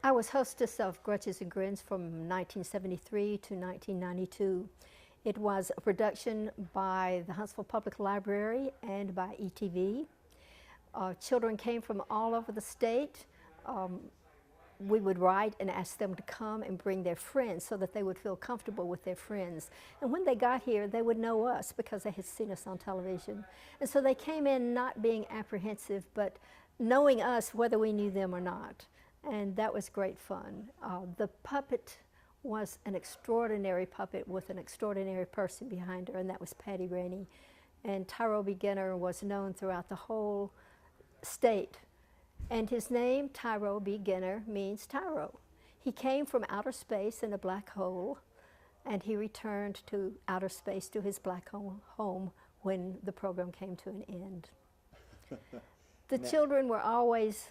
I was hostess of Grunches and Grins from 1973 to 1992. It was a production by the Huntsville Public Library and by ETV. Children came from all over the state. We would write and ask them to come and bring their friends so that they would feel comfortable with their friends. And when they got here, they would know us because they had seen us on television. And so they came in not being apprehensive, but knowing us whether we knew them or not. And that was great fun. The puppet was an extraordinary puppet with an extraordinary person behind her, and that was Patty Rainey. And Tyro Beginner was known throughout the whole state. And his name, Tyro Beginner, means Tyro. He came from outer space in a black hole, and he returned to outer space to his black home when the program came to an end. The children were always,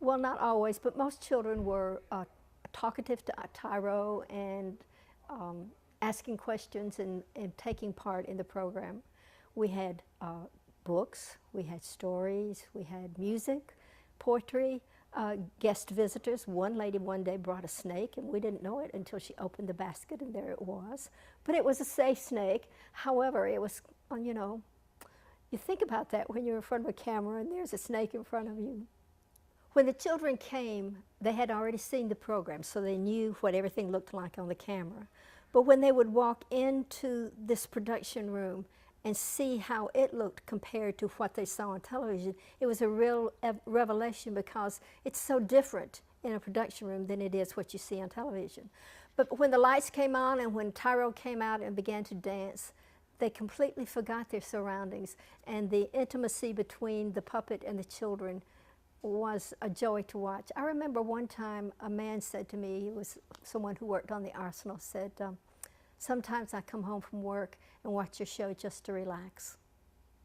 well, not always, but most children were talkative to Tyro and asking questions and taking part in the program. We had books, we had stories, we had music, poetry, guest visitors. One lady one day brought a snake, and we didn't know it until she opened the basket, and there it was. But it was a safe snake. However, it was, you know, you think about that when you're in front of a camera and there's a snake in front of you. When the children came, they had already seen the program, so they knew what everything looked like on the camera. But when they would walk into this production room and see how it looked compared to what they saw on television, it was a real revelation, because it's so different in a production room than it is what you see on television. But when the lights came on and when Tyro came out and began to dance, they completely forgot their surroundings, and the intimacy between the puppet and the children was a joy to watch. I remember one time a man said to me, he was someone who worked on the Arsenal, said, sometimes I come home from work and watch your show just to relax.